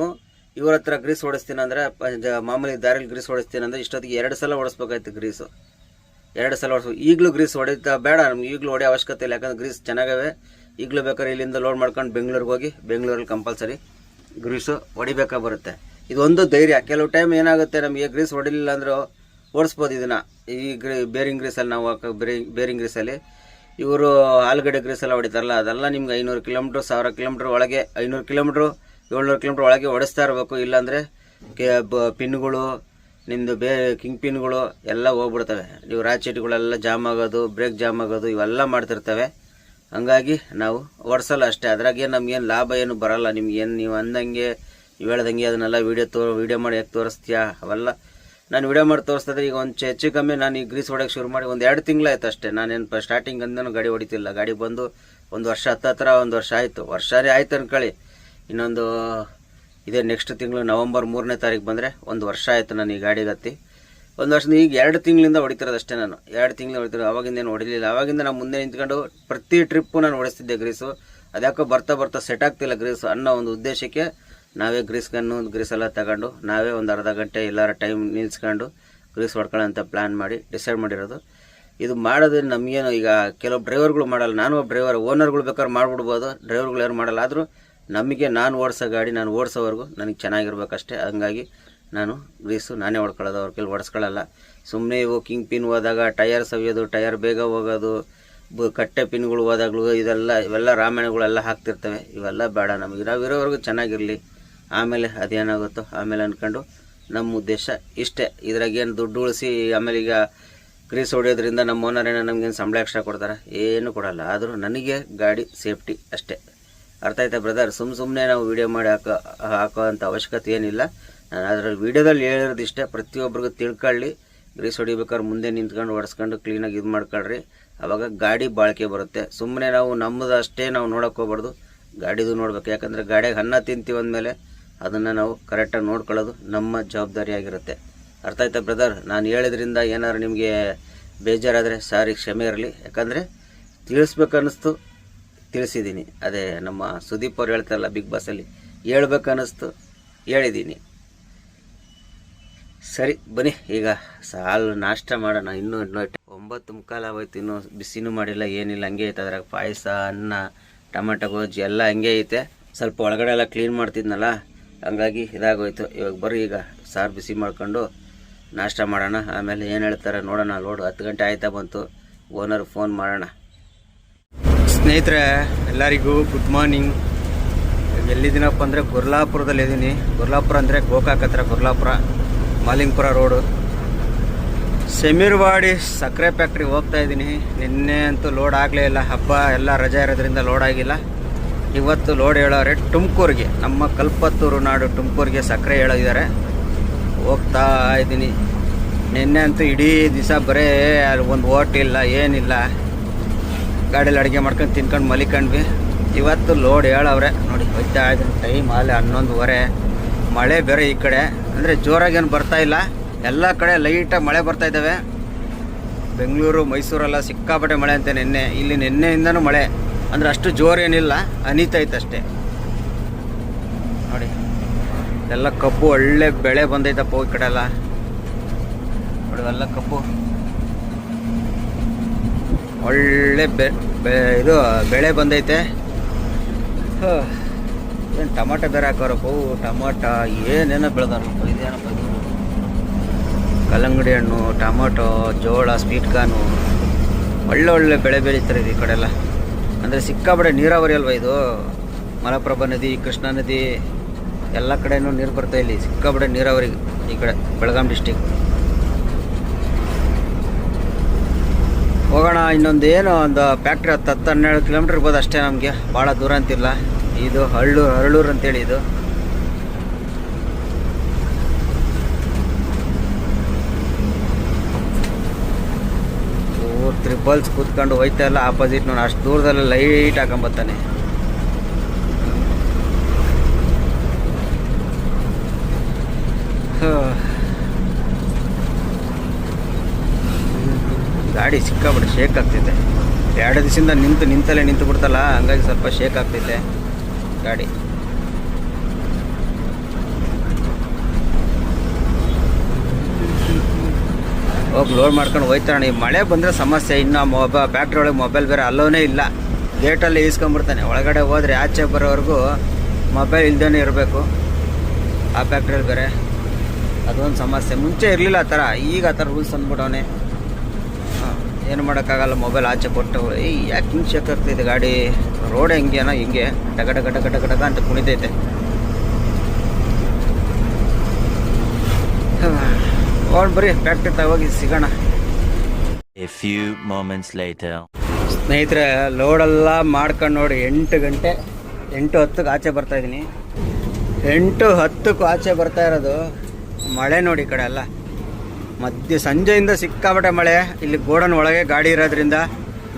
ಇವ್ರ ಹತ್ರ ಗ್ರೀಸ್ ಓಡಿಸ್ತೀನಿ ಅಂದರೆ, ಮಾಮೂಲಿ ದಾರಿಲಿ ಗ್ರೀಸ್ ಓಡಿಸ್ತೀನಿ ಅಂದರೆ ಇಷ್ಟೊತ್ತಿಗೆ 2 ಸಲ ಓಡಿಸ್ಬೇಕಾಯ್ತು ಗ್ರೀಸು. 2 ಸಲ ಓಡಿಸ್ಬೇಕು. ಈಗಲೂ ಗ್ರೀಸ್ ಹೊಡಿತಾ ಬೇಡ ನಮ್ಗೆ, ಈಗಲೂ ಹೊಡೆಯೋ ಅವಶ್ಯಕತೆ ಇಲ್ಲ. ಯಾಕಂದ್ರೆ ಗ್ರೀಸ್ ಚೆನ್ನಾಗವೆ, ಈಗಲೂ ಬೇಕಾದ್ರೆ ಇಲ್ಲಿಂದ ಲೋಡ್ ಮಾಡ್ಕೊಂಡು ಬೆಂಗಳೂರಿಗೆ ಹೋಗಿ ಬೆಂಗಳೂರಲ್ಲಿ ಕಂಪಲ್ಸರಿ ಗ್ರೀಸು ಹೊಡಿಬೇಕಾ ಬರುತ್ತೆ. ಇದೊಂದು ಧೈರ್ಯ. ಕೆಲವು ಟೈಮ್ ಏನಾಗುತ್ತೆ, ನಮಗೆ ಗ್ರೀಸ್ ಹೊಡಿಲಿಲ್ಲ ಅಂದರೂ ಓಡಿಸ್ಬೋದು ಇದನ್ನು. ಈ ಬೇರಿಂಗ್ ಗ್ರೀಸಲ್ಲಿ ನಾವು ಬೇರಿಂಗ್ ಗ್ರೀಸಲ್ಲಿ ಇವರು ಆಲೂಗಡ್ಡೆ ಗ್ರೀಸೆಲ್ಲ ಹೊಡಿತಾರಲ್ಲ, ಅದೆಲ್ಲ ನಿಮ್ಗೆ 500 ಕಿಲೋಮೀಟ್ರ್ 1000 ಕಿಲೋಮೀಟ್ರ್ ಒಳಗೆ 500 ಕಿಲೋಮೀಟ್ರು 700 ಕಿಲೋಮೀಟ್ರ್ ಒಳಗೆ ಹೊಡಿಸ್ತಾ ಇರಬೇಕು. ಇಲ್ಲಾಂದರೆ ಪಿನ್ಗಳು ನಿಮ್ಮದು ಕಿಂಗ್ ಪಿನ್ಗಳು ಎಲ್ಲ ಹೋಗ್ಬಿಡ್ತವೆ. ನೀವು ರಾಚೆಟ್ಗಳೆಲ್ಲ ಜಾಮ್ ಆಗೋದು, ಬ್ರೇಕ್ ಜಾಮ್ ಆಗೋದು ಇವೆಲ್ಲ ಮಾಡ್ತಿರ್ತವೆ. ಹಂಗಾಗಿ ನಾವು ಓಡಿಸಲ್ಲ ಅಷ್ಟೇ. ಅದ್ರಾಗೇನು ನಮಗೇನು ಲಾಭ ಏನು ಬರೋಲ್ಲ. ನಿಮ್ಗೇನು ನೀವು ಅಂದಂಗೆ ನೀವು ಹೇಳ್ದಂಗೆ ಅದನ್ನೆಲ್ಲ ವೀಡಿಯೋ ಮಾಡಿ ಯಾಕೆ ತೋರಿಸ್ತೀಯಾ, ಅವೆಲ್ಲ ನಾನು ವೀಡಿಯೋ ಮಾಡಿ ತೋರಿಸ್ತಿದ್ರೆ ಈಗ ಒಂದು ಹೆಚ್ಚು ಕಮ್ಮಿ ನಾನು ಈ ಗ್ರೀಸ್ ಹೊಡೋಕ್ಕೆ ಶುರು ಮಾಡಿ 1-2 ತಿಂಗಳಾಯ್ತು ಅಷ್ಟೇ. ನಾನೇನು ಸ್ಟಾರ್ಟಿಂಗ್ ಅಂದೂ ಗಾಡಿ ಹೊಡಿತಿಲ್ಲ. ಗಾಡಿ ಬಂದು 1 ವರ್ಷ ಹತ್ತಿರ 1 ವರ್ಷ ಆಯಿತು. ವರ್ಷನೇ ಆಯ್ತು ಅನ್ಕೊಳ್ಳಿ. ಇನ್ನೊಂದು ಇದೇ ನೆಕ್ಸ್ಟ್ ತಿಂಗಳು ನವಂಬರ್ 3ನೇ ತಾರೀಕು ಬಂದರೆ 1 ವರ್ಷ ಆಯಿತು ನಾನು ಈ ಗಾಡಿಗೆ ಹತ್ತಿ. 1 ವರ್ಷದಿಂದ ಈಗ 2 ತಿಂಗಳಿಂದ ಹೊಡಿತಿರೋದಷ್ಟೇ ನಾನು. 2 ತಿಂಗಳು ಹೊಡಿತಿರೋದು. ಅವಾಗಿಂದ ಏನು ಹೊಡಿಲಿಲ್ಲ. ಅವಾಗಿಂದ ನಾನು ಮುಂದೆ ನಿಂತ್ಕೊಂಡು ಪ್ರತಿ ಟ್ರಿಪ್ಪು ನಾನು ಹೊಡಿಸ್ತಿದ್ದೆ ಗ್ರೀಸು. ಅದ್ಯಾಕೋ ಬರ್ತಾ ಸೆಟ್ ಆಗ್ತಿಲ್ಲ ಗ್ರೀಸು ಅನ್ನೋ ಒಂದು ಉದ್ದೇಶಕ್ಕೆ ನಾವೇ ಗ್ರೀಸೆಲ್ಲ ತಗೊಂಡು ನಾವೇ ಒಂದು ಅರ್ಧ ಗಂಟೆ ಎಲ್ಲರ ಟೈಮ್ ನಿಲ್ಸ್ಕೊಂಡು ಗ್ರೀಸ್ ಹೊಡ್ಕೊಳ್ಳೋ ಅಂತ ಪ್ಲ್ಯಾನ್ ಮಾಡಿ ಡಿಸೈಡ್ ಮಾಡಿರೋದು. ಇದು ಮಾಡೋದ್ರೆ ನಮಗೇನು ಈಗ ಕೆಲವು ಡ್ರೈವರ್ಗಳು ಮಾಡಲ್ಲ. ನಾನು ಒಬ್ಬ ಡ್ರೈವರ್, ಓನರ್ಗಳು ಬೇಕಾದ್ರೆ ಮಾಡ್ಬಿಡ್ಬೋದು, ಡ್ರೈವರ್ಗಳು ಯಾರು ಮಾಡಲ್ಲ. ಆದರೂ ನಮಗೆ ನಾನು ಓಡಿಸೋ ಗಾಡಿ ನಾನು ಓಡಿಸೋವರೆಗೂ ನನಗೆ ಚೆನ್ನಾಗಿರ್ಬೇಕಷ್ಟೇ. ಹಂಗಾಗಿ ನಾನು ಗ್ರೀಸು ನಾನೇ ಹೊಡ್ಕೊಳ್ಳೋದು, ಅವ್ರ ಕೈಲಿ ಹೊಡ್ಸ್ಕೊಳ್ಳಲ್ಲ. ಸುಮ್ಮನೆ ಇವು ಕಿಂಗ್ ಪಿನ್ ಹೋದಾಗ ಟಯರ್ ಸವಿಯೋದು, ಟಯರ್ ಬೇಗ ಹೋಗೋದು, ಕಟ್ಟೆ ಪಿನ್ಗಳು ಹೋದಾಗಲೂ ಇವೆಲ್ಲ ರಾಮಾಯಣಗಳೆಲ್ಲ ಹಾಕ್ತಿರ್ತವೆ. ಇವೆಲ್ಲ ಬೇಡ ನಮಗೆ. ನಾವು ಇರೋವರೆಗೂ ಚೆನ್ನಾಗಿರಲಿ, ಆಮೇಲೆ ಅದೇನಾಗುತ್ತೋ ಆಮೇಲೆ ಅಂದ್ಕೊಂಡು ನಮ್ಮ ಉದ್ದೇಶ ಇಷ್ಟೇ. ಇದ್ರಾಗೇನು ದುಡ್ಡು ಉಳಿಸಿ ಆಮೇಲೆ ಈಗ ಗ್ರೀಸ್ ಹೊಡೆಯೋದ್ರಿಂದ ನಮ್ಮ ಓನರ್ ಏನೋ ನಮಗೇನು ಸಂಬಳ ಎಕ್ಸ್ಟ್ರಾ ಕೊಡ್ತಾರೆ, ಏನು ಕೊಡಲ್ಲ. ಆದರೂ ನನಗೆ ಗಾಡಿ ಸೇಫ್ಟಿ ಅಷ್ಟೇ. ಅರ್ಥ ಆಯ್ತಾ ಬ್ರದರ್? ಸುಮ್ಮನೆ ನಾವು ವೀಡಿಯೋ ಮಾಡಿ ಹಾಕೋ ಅಂಥ ಅವಶ್ಯಕತೆ ಏನಿಲ್ಲ. ನಾನು ಅದರಲ್ಲಿ ವೀಡಿಯೋದಲ್ಲಿ ಹೇಳಿರೋದು ಇಷ್ಟೇ. ಪ್ರತಿಯೊಬ್ಬರಿಗೂ ತಿಳ್ಕೊಳ್ಳಿ. ಗ್ರೀಸ್ ಹೊಡಿಬೇಕಾದ್ರೆ ಮುಂದೆ ನಿಂತ್ಕೊಂಡು ಹೊಡೆಸ್ಕೊಂಡು ಕ್ಲೀನಾಗಿ ಇದು ಮಾಡ್ಕೊಳ್ರಿ. ಆವಾಗ ಗಾಡಿ ಬಾಳಿಕೆ ಬರುತ್ತೆ. ಸುಮ್ಮನೆ ನಾವು ನಮ್ಮದು ಅಷ್ಟೇ ನಾವು ನೋಡೋಕೆ ಹೋಗ್ಬಾರ್ದು, ಗಾಡಿದು ನೋಡ್ಬೇಕು. ಯಾಕಂದರೆ ಗಾಡಿಗೆ ಅನ್ನ ತಿಂತೀವಿ ಅಂದಮೇಲೆ ಅದನ್ನು ನಾವು ಕರೆಕ್ಟಾಗಿ ನೋಡ್ಕೊಳ್ಳೋದು ನಮ್ಮ ಜವಾಬ್ದಾರಿಯಾಗಿರುತ್ತೆ. ಅರ್ಥ ಆಯ್ತಾ ಬ್ರದರ್? ನಾನು ಹೇಳಿದ್ರಿಂದ ಏನಾದ್ರು ನಿಮಗೆ ಬೇಜಾರಾದರೆ ಸಾರಿ, ಕ್ಷಮೆ ಇರಲಿ. ಯಾಕಂದರೆ ತಿಳಿಸ್ಬೇಕನ್ನಿಸ್ತು, ತಿಳಿಸಿದ್ದೀನಿ. ಅದೇ ನಮ್ಮ ಸುದೀಪ್ ಅವ್ರು ಹೇಳ್ತಾರಲ್ಲ ಬಿಗ್ ಬಾಸಲ್ಲಿ, ಹೇಳ್ಬೇಕನ್ನಿಸ್ತು, ಹೇಳಿದ್ದೀನಿ. ಸರಿ ಬನ್ನಿ, ಈಗ ಸಾಲು ನಾಷ್ಟ ಮಾಡೋಣ. ಇನ್ನೂ 9:15 ಆಗೋಯ್ತು. ಇನ್ನೂ ಬಿಸಿನೂ ಮಾಡಿಲ್ಲ, ಏನಿಲ್ಲ, ಹಂಗೆ ಐತೆ. ಅದ್ರಾಗ ಪಾಯಸ, ಅನ್ನ, ಟೊಮೆಟೊ ಗೊಜ್ಜು ಎಲ್ಲ ಹಂಗೆ ಐತೆ. ಸ್ವಲ್ಪ ಒಳಗಡೆ ಎಲ್ಲ ಕ್ಲೀನ್ ಮಾಡ್ತಿದ್ನಲ್ಲ, ಹಂಗಾಗಿ ಇದಾಗೋಯ್ತು. ಇವಾಗ ಬರ್ರಿ ಈಗ ಸಾರು ಬಿಸಿ ಮಾಡ್ಕೊಂಡು ನಾಷ್ಟ ಮಾಡೋಣ. ಆಮೇಲೆ ಏನು ಹೇಳ್ತಾರೆ ನೋಡೋಣ. ಲೋಡು 10 ಗಂಟೆ ಆಯ್ತಾ ಬಂತು. ಓನರ್ ಫೋನ್ ಮಾಡೋಣ. ಸ್ನೇಹಿತರೆ ಎಲ್ಲರಿಗೂ ಗುಡ್ ಮಾರ್ನಿಂಗ್. ಎಲ್ಲಿದ್ದೀನಪ್ಪ ಅಂದರೆ ಗುರ್ಲಾಪುರದಲ್ಲಿದ್ದೀನಿ. ಗುರ್ಲಾಪುರ ಅಂದರೆ ಗೋಕಾಕ್ ಹತ್ರ ಗುರ್ಲಾಪುರ, ಮಾಲಿಂಗ್ಪುರ ರೋಡು, ಸಮೀರ್ವಾಡಿ ಸಕ್ಕರೆ ಫ್ಯಾಕ್ಟ್ರಿ ಹೋಗ್ತಾ ಇದ್ದೀನಿ. ನಿನ್ನೆ ಅಂತೂ ಲೋಡ್ ಆಗಲೇ ಇಲ್ಲ, ಹಬ್ಬ ಎಲ್ಲ ರಜೆ ಇರೋದ್ರಿಂದ ಲೋಡ್ ಆಗಿಲ್ಲ. ಇವತ್ತು ಲೋಡ್ ಹೇಳೋರೆ ತುಮಕೂರಿಗೆ, ನಮ್ಮ ಕಲ್ಪತ್ತೂರು ನಾಡು ತುಮಕೂರಿಗೆ ಸಕ್ಕರೆ ಹೇಳೋದಿದ್ದಾರೆ. ಹೋಗ್ತಾ ಇದ್ದೀನಿ. ನಿನ್ನೆ ಅಂತೂ ಇಡೀ ದಿವಸ ಬರೀ ಅಲ್ಲಿ ಒಂದು ಓಟಿಲ್ಲ, ಏನಿಲ್ಲ, ಗಾಡೀಲಿ ಅಡುಗೆ ಮಾಡ್ಕೊಂಡು ತಿನ್ಕೊಂಡು ಮಲಿಕೊಂಡ್ವಿ. ಇವತ್ತು ಲೋಡ್ ಹೇಳವ್ರೆ ನೋಡಿ. ಹೋಗ್ತಾ ಇದ್ದೀನಿ. ಟೈಮ್ ಅಲ್ಲಿ 11:15. ಮಳೆ ಬೇರೆ ಈ ಕಡೆ ಅಂದರೆ ಜೋರಾಗೇನು ಬರ್ತಾಯಿಲ್ಲ, ಎಲ್ಲ ಕಡೆ ಲೈಟಾಗಿ ಮಳೆ ಬರ್ತಾ ಇದ್ದಾವೆ. ಬೆಂಗಳೂರು ಮೈಸೂರೆಲ್ಲ ಸಿಕ್ಕಾಪಟ್ಟೆ ಮಳೆ ಅಂತ ನಿನ್ನೆ. ಇಲ್ಲಿ ನಿನ್ನೆಯಿಂದನೂ ಮಳೆ ಅಂದರೆ ಅಷ್ಟು ಜೋರೇನಿಲ್ಲ, ಅನಿತೈತೆ ಅಷ್ಟೇ. ನೋಡಿ ಎಲ್ಲ ಕಬ್ಬು ಒಳ್ಳೆ ಬೆಳೆ ಬಂದೈತಪ್ಪ ಈ ಕಡೆ ಎಲ್ಲ. ನೋಡಿ ಎಲ್ಲ ಕಬ್ಬು ಒಳ್ಳೆ ಇದು ಬೆಳೆ ಬಂದೈತೆ. ಏನು ಟೊಮಾಟೊ ಬೇರೆ ಹಾಕೋರಪ್ಪ. ಟೊಮಾಟೊ ಏನೇನೋ ಬೆಳೆದಾರಪ್ಪ. ಇದೇನಪ್ಪ ಇದು? ಕಲ್ಲಂಗಡಿ ಹಣ್ಣು, ಟೊಮಾಟೊ, ಜೋಳ, ಸ್ವೀಟ್ ಕಾರ್ನು, ಒಳ್ಳೆ ಬೆಳೆ ಬೆಳೀತಾರೆ ಈ ಕಡೆ ಎಲ್ಲ. ಅಂದರೆ ಸಿಕ್ಕಾಪಟ್ಟೆ ನೀರಾವರಿ ಅಲ್ವಾ ಇದು. ಮಲಪ್ರಭಾ ನದಿ, ಕೃಷ್ಣಾ ನದಿ ಎಲ್ಲ ಕಡೆಯೂ ನೀರು ಬರ್ತಾ ಇಲ್ಲಿ. ಸಿಕ್ಕಾಪಟ್ಟೆ ನೀರಾವರಿ ಈ ಕಡೆ ಬೆಳಗಾಂ ಡಿಸ್ಟಿಕ್. ಹೋಗೋಣ. ಇನ್ನೊಂದು ಏನು ಒಂದು ಫ್ಯಾಕ್ಟ್ರಿ 10-12 ಕಿಲೋಮೀಟ್ರ್ ಇರ್ಬೋದು ಅಷ್ಟೇ. ನಮಗೆ ಭಾಳ ದೂರ ಅಂತಿಲ್ಲ. ಇದು ಹರಳೂರು ಅಂತೇಳಿ ಇದು. ತ್ರಿಬಲ್ಸ್ ಕೂತ್ಕೊಂಡು ಹೋಯ್ತಾ ಇಲ್ಲ. ಆಪೋಸಿಟ್ ನೋಡಿ ಅಷ್ಟು ದೂರದಲ್ಲಿ ಲೈಟ್ ಹಾಕೊಂಬತ್ತಾನೆ. ಗಾಡಿ ಸಿಕ್ಕಾಬಿಟ್ಟು ಶೇಕ್ ಆಗ್ತೈತೆ. 2 ದಿವಸದಿಂದ ನಿಂತಲ್ಲೇ ನಿಂತು ಬಿಡ್ತಲ್ಲ, ಹಂಗಾಗಿ ಸ್ವಲ್ಪ ಶೇಕ್ ಆಗ್ತೈತೆ ಗಾಡಿ. ಹೋಗಿ ಲೋಡ್ ಮಾಡ್ಕೊಂಡು ಹೋಯ್ತಾನೆ. ಈ ಮಳೆ ಬಂದರೆ ಸಮಸ್ಯೆ. ಇನ್ನು ಫ್ಯಾಕ್ಟ್ರಿ ಒಳಗೆ ಮೊಬೈಲ್ ಬೇರೆ ಅಲ್ಲೋನೇ ಇಲ್ಲ. ಗೇಟಲ್ಲಿ ಈಸ್ಕೊಂಡ್ಬಿಡ್ತಾನೆ. ಒಳಗಡೆ ಹೋದರೆ ಆಚೆ ಬರೋವರೆಗೂ ಮೊಬೈಲ್ ಇಲ್ದೇ ಇರಬೇಕು. ಆ ಫ್ಯಾಕ್ಟ್ರಿಯಲ್ಲಿ ಬೇರೆ ಅದೊಂದು ಸಮಸ್ಯೆ. ಮುಂಚೆ ಇರಲಿಲ್ಲ ಆ ಥರ, ಈಗ ಆ ಥರ ರೂಲ್ಸ್ ಅಂದ್ಬಿಟ್ಟವನೆ. ಏನು ಮಾಡೋಕ್ಕಾಗಲ್ಲ, ಮೊಬೈಲ್ ಆಚೆ ಕೊಟ್ಟು ಯಾಕೆ ಹಿಂಗೆ ಶೇಕ್ ಆಗ್ತಿದೆ ಗಾಡಿ, ರೋಡ್ ಹೆಂಗೇನೋ ಹಿಂಗೆ ಗಟ ಗಟ ಗಟ ಗಟ ಗಟ ಅಂತ ಕುಣಿತೈತೆ. ಬರೀ ಫ್ಯಾಕ್ಟ್ರಿ ತಗೋಗಿ ಸಿಗೋಣ. A few moments later. ಸ್ನೇಹಿತರೆ, ಲೋಡೆಲ್ಲ ಮಾಡ್ಕೊಂಡು ನೋಡಿ 8 ಗಂಟೆ 8:10ಕ್ಕೆ ಆಚೆ ಬರ್ತಾಯಿದ್ದೀನಿ. 8:10ಕ್ಕೂ ಆಚೆ ಬರ್ತಾ ಇರೋದು. ಮಳೆ ನೋಡಿ ಈ ಕಡೆ ಎಲ್ಲ ಸಂಜೆಯಿಂದ ಸಿಕ್ಕಾಬಟ್ಟೆ ಮಳೆ. ಇಲ್ಲಿ ಗೋಡನ್ ಒಳಗೆ ಗಾಡಿ ಇರೋದ್ರಿಂದ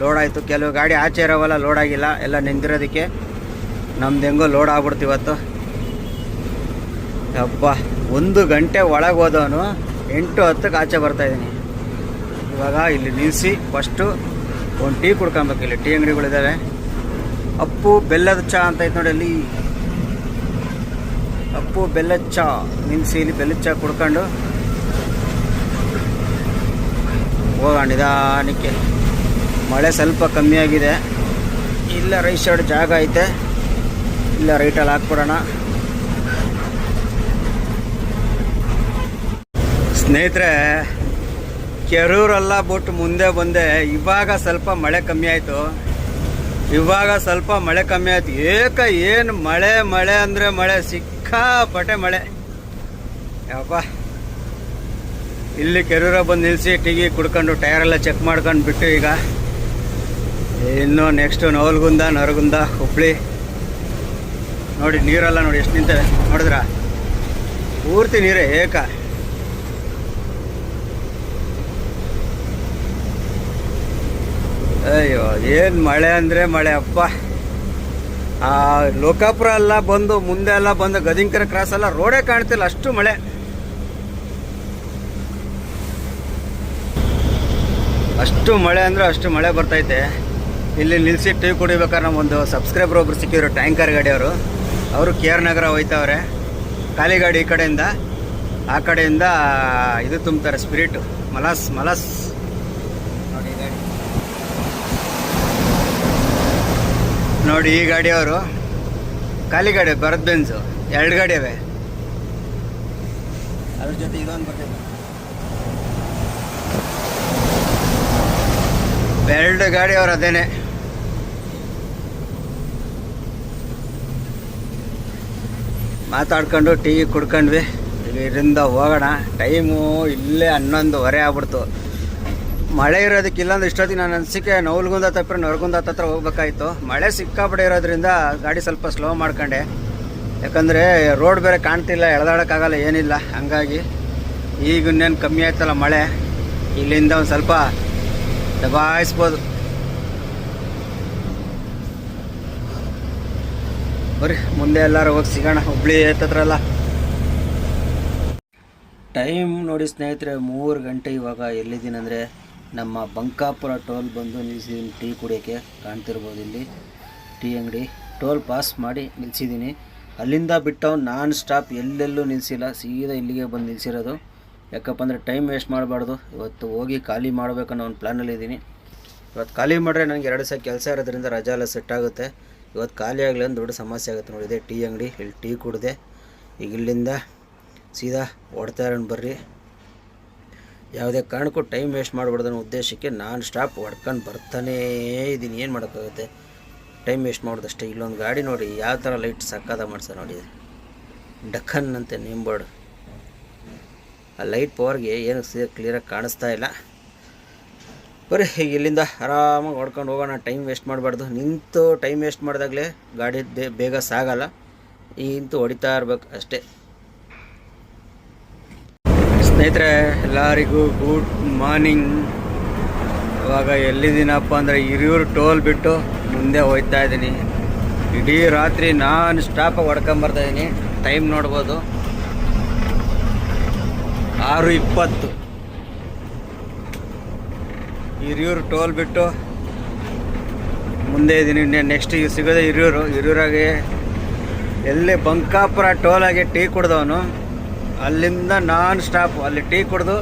ಲೋಡ್ ಆಯಿತು. ಕೆಲವು ಗಾಡಿ ಆಚೆ ಇರೋವಲ್ಲ, ಲೋಡ್ ಆಗಿಲ್ಲ, ಎಲ್ಲ ನಿಂತಿರೋದಕ್ಕೆ ನಮ್ದು ಹೆಂಗೋ ಲೋಡ್ ಆಗ್ಬಿಡ್ತು ಇವತ್ತು. ಹಬ್ಬ 1 ಗಂಟೆ ಒಳಗೆ ಹೋದವನು 8:10ಕ್ಕೆ ಆಚೆ ಬರ್ತಾಯಿದ್ದೀನಿ. ಇವಾಗ ಇಲ್ಲಿ ನಿಲ್ಲಿಸಿ ಫಸ್ಟು ಒಂದು ಟೀ ಕುಡ್ಕೊಬೇಕು. ಇಲ್ಲಿ ಟೀ ಅಂಗಡಿಗಳಿದ್ದಾವೆ. ಅಪ್ಪು ಬೆಲ್ಲದ ಚಹಾ ಅಂತ ಐತೆ ನೋಡಿ, ಅಲ್ಲಿ ಅಪ್ಪು ಬೆಲ್ಲದ ಚಹಾ ನಿಲ್ಲಿಸಿ ಇಲ್ಲಿ ಬೆಲ್ಲದ ಚಹಾ ಕುಡ್ಕೊಂಡು ಹೋಗೋಣ ನಿಧಾನಕ್ಕೆ. ಮಳೆ ಸ್ವಲ್ಪ ಕಮ್ಮಿ ಆಗಿದೆ. ಇಲ್ಲ ರೈಟ್ ಸೈಡ್ ಜಾಗ ಐತೆ, ಇಲ್ಲ ರೈಟಲ್ಲಿ ಹಾಕ್ಬಿಡೋಣ. ಸ್ನೇಹಿತರೆ, ಕೆರೂರೆಲ್ಲ ಬಿಟ್ಟು ಮುಂದೆ ಬಂದೆ. ಇವಾಗ ಸ್ವಲ್ಪ ಮಳೆ ಕಮ್ಮಿ ಆಯಿತು. ಏನು ಮಳೆ ಅಂದರೆ ಮಳೆ, ಸಿಕ್ಕಾಪಟ್ಟೆ ಮಳೆ. ಯಪ್ಪ, ಇಲ್ಲಿ ಕೆರೂರ ಬಂದು ನಿಲ್ಲಿಸಿ ಟೀಗಿ ಕುಡ್ಕೊಂಡು ಟೈರೆಲ್ಲ ಚೆಕ್ ಮಾಡ್ಕೊಂಡು ಬಿಟ್ಟು ಈಗ ಇನ್ನು ನೆಕ್ಸ್ಟು ನವಲಗುಂದ ಹುಬ್ಳಿ. ನೋಡಿ ನೀರೆಲ್ಲ ನೋಡಿ ಎಷ್ಟು ನಿಂತವೆ ನೋಡಿದ್ರ, ಪೂರ್ತಿ ನೀರೇ ಏಕ. ಅಯ್ಯೋ ಏನು ಮಳೆ ಅಂದರೆ ಮಳೆ ಅಪ್ಪ. ಲೋಕಾಪುರ ಎಲ್ಲ ಬಂದು ಮುಂದೆ ಎಲ್ಲ ಬಂದು ಗದಿಂಕರ ಕ್ರಾಸ್ ಎಲ್ಲ ರೋಡೇ ಕಾಣ್ತಿಲ್ಲ, ಅಷ್ಟು ಮಳೆ. ಅಷ್ಟು ಮಳೆ ಬರ್ತೈತೆ. ಇಲ್ಲಿ ನಿಲ್ಲಿಸಿ ಟೀ ಕುಡಿಬೇಕಾದ್ರೆ ನಮ್ಮೊಂದು ಸಬ್ಸ್ಕ್ರೈಬರ್ ಒಬ್ರು ಸಿಕ್ಕಿದ್ರು, ಟ್ಯಾಂಕರ್ ಗಾಡಿಯವರು. ಅವರು KR ನಗರ ಹೋಯ್ತವ್ರೆ. ಖಾಲಿ ಗಾಡಿ ಈ ಕಡೆಯಿಂದ, ಆ ಕಡೆಯಿಂದ ಇದು ತುಂಬ್ತಾರೆ, ಸ್ಪಿರಿಟು, ಮಲಸ್. ನೋಡಿ ಈ ಗಾಡಿ, ನೋಡಿ ಈ ಗಾಡಿಯವರು ಖಾಲಿ ಗಾಡಿ, ಭರತ್ ಬೆನ್ಸು 2 ಗಾಡಿ ಅವೆ. ಅದ್ರ ಜೊತೆ ಇದೊಂದು ಬರ್ತೈತೆ, 2 ಗಾಡಿ ಅವ್ರು ಅದೇನೆ. ಮಾತಾಡ್ಕೊಂಡು ಟೀ ಕುಡ್ಕೊಂಡ್ವಿ. ಇದರಿಂದ ಹೋಗೋಣ. ಟೈಮು ಇಲ್ಲೇ 11:15 ಆಗ್ಬಿಡ್ತು. ಮಳೆ ಇರೋದಕ್ಕಿಲ್ಲ ಅಂದ್ರೆ ಇಷ್ಟೊತ್ತಿಗೆ ನಾನು ಅನಿಸಿಕೆ ನವಲಗುಂದ ತಪ್ಪರೆ ನರಗುಂದ ಹತ್ರ ಹೋಗ್ಬೇಕಾಯ್ತು. ಮಳೆ ಸಿಕ್ಕಾಪಟ್ಟೆ ಇರೋದ್ರಿಂದ ಗಾಡಿ ಸ್ವಲ್ಪ ಸ್ಲೋ ಮಾಡ್ಕೊಂಡೆ. ಯಾಕಂದರೆ ರೋಡ್ ಬೇರೆ ಕಾಣ್ತಿಲ್ಲ, ಎಳೆದಾಡೋಕ್ಕಾಗಲ್ಲ, ಏನಿಲ್ಲ. ಹಂಗಾಗಿ ಈಗ ಇನ್ನೇನು ಕಮ್ಮಿ ಆಯ್ತಲ್ಲ ಮಳೆ, ಇಲ್ಲಿಂದ ಒಂದು ಸ್ವಲ್ಪ ದಬಾಯಿಸ್ಬೋದು. ಬರ್ರಿ ಮುಂದೆ ಎಲ್ಲರೂ ಹೋಗಿ ಸಿಗೋಣ. ಹುಬ್ಳಿ ಹತ್ರಲ್ಲ. ಟೈಮ್ ನೋಡಿ ಸ್ನೇಹಿತರೆ, 3 ಗಂಟೆ. ಇವಾಗ ಎಲ್ಲಿದ್ದೀನಿ ಅಂದರೆ ನಮ್ಮ ಬಂಕಾಪುರ ಟೋಲ್ ಬಂದು ನಿಲ್ಲಿಸಿದ್ದೀನಿ ಟೀ ಕುಡಿಯೋಕ್ಕೆ. ಕಾಣ್ತಿರ್ಬೋದು ಇಲ್ಲಿ ಟೀ ಅಂಗಡಿ. ಟೋಲ್ ಪಾಸ್ ಮಾಡಿ ನಿಲ್ಲಿಸಿದ್ದೀನಿ. ಅಲ್ಲಿಂದ ಬಿಟ್ಟು ನಾನ್ ಸ್ಟಾಪ್ ಎಲ್ಲೆಲ್ಲೂ ನಿಲ್ಲಿಸಿಲ್ಲ, ಸೀದಾ ಇಲ್ಲಿಗೆ ಬಂದು ನಿಲ್ಲಿಸಿರೋದು. ಯಾಕಪ್ಪ ಅಂದರೆ ಟೈಮ್ ವೇಸ್ಟ್ ಮಾಡಬಾರ್ದು. ಇವತ್ತು ಹೋಗಿ ಖಾಲಿ ಮಾಡಬೇಕನ್ನೋ ಒಂದು ಪ್ಲ್ಯಾನಲ್ಲಿದ್ದೀನಿ. ಇವತ್ತು ಖಾಲಿ ಮಾಡಿದ್ರೆ ನನಗೆ 2 ದಿವಸ ಕೆಲಸ ಇರೋದ್ರಿಂದ ರಜಾ ಎಲ್ಲ ಸೆಟ್ ಆಗುತ್ತೆ. ಇವತ್ತು ಖಾಲಿ ಆಗಲಿ ಒಂದು ದೊಡ್ಡ ಸಮಸ್ಯೆ ಆಗುತ್ತೆ. ನೋಡಿದೆ ಟೀ ಅಂಗಡಿ, ಇಲ್ಲಿ ಟೀ ಕುಡಿದೆ. ಈಗ ಇಲ್ಲಿಂದ ಸೀದಾ ಓಡ್ತಾ ಇರೋಣ ಬರ್ರಿ. ಯಾವುದೇ ಕಾರಣಕ್ಕೂ ಟೈಮ್ ವೇಸ್ಟ್ ಮಾಡಬಾರ್ದು ಅನ್ನೋ ಉದ್ದೇಶಕ್ಕೆ ನಾನ್ ಸ್ಟಾಪ್ ಹೊಡ್ಕೊಂಡು ಬರ್ತಾನೇ ಇದ್ದೀನಿ. ಏನು ಮಾಡೋಕ್ಕಾಗುತ್ತೆ, ಟೈಮ್ ವೇಸ್ಟ್ ಮಾಡೋದಷ್ಟೇ. ಇಲ್ಲೊಂದು ಗಾಡಿ ನೋಡಿ ಯಾವ ಥರ ಲೈಟ್ ಸಕ್ಕದ ಮಾಡ್ಸ ನೋಡಿ, ಡಕ್ಕನ್ ಅಂತೆ ನೇಮ್ ಬೋರ್ಡ್. ಆ ಲೈಟ್ ಪವರ್ಗೆ ಏನು ಕ್ಲಿಯರಾಗಿ ಕಾಣಿಸ್ತಾ ಇಲ್ಲ. ಬರೀ ಈಗ ಇಲ್ಲಿಂದ ಆರಾಮಾಗಿ ಹೊಡ್ಕೊಂಡು ಹೋಗೋಣ. ಟೈಮ್ ವೇಸ್ಟ್ ಮಾಡಬಾರ್ದು. ನಿಂತು ಟೈಮ್ ವೇಸ್ಟ್ ಮಾಡಿದಾಗಲೇ ಗಾಡಿ ಬೇಗ ಸಾಗಲ್ಲ. ಇಂತೂ ಹೊಡಿತಾ ಇರ್ಬೇಕು ಅಷ್ಟೇ. ಸ್ನೇಹಿತರೆ, ಎಲ್ಲರಿಗೂ ಗುಡ್ ಮಾರ್ನಿಂಗ್. ಇವಾಗ ಎಲ್ಲಿದ್ದೀನಪ್ಪ ಅಂದರೆ ಹಿರಿಯೂರು ಟೋಲ್ ಬಿಟ್ಟು ಮುಂದೆ ಹೋಗ್ತಾ ಇದ್ದೀನಿ. ಇಡೀ ರಾತ್ರಿ ನಾನ್ ಸ್ಟಾಪ್ ಹೊಡ್ಕೊಂಬರ್ತಾಯಿದ್ದೀನಿ. ಟೈಮ್ ನೋಡ್ಬೋದು 6:20. ಹಿರಿಯೂರು ಟೋಲ್ ಬಿಟ್ಟು ಮುಂದೆ ಇದ್ದೀನಿ. ನೆಕ್ಸ್ಟ್ ಈಗ ಸಿಗೋದೆ ಹಿರಿಯೂರಾಗೆ ಎಲ್ಲಿ ಬಂಕಾಪುರ ಟೋಲಾಗೆ ಟೀ ಕುಡ್ದವನು. ಅಲ್ಲಿಂದ ನಾನ್ ಸ್ಟಾಪ್ ಅಲ್ಲಿ ಟೀ ಕುಡ್ದು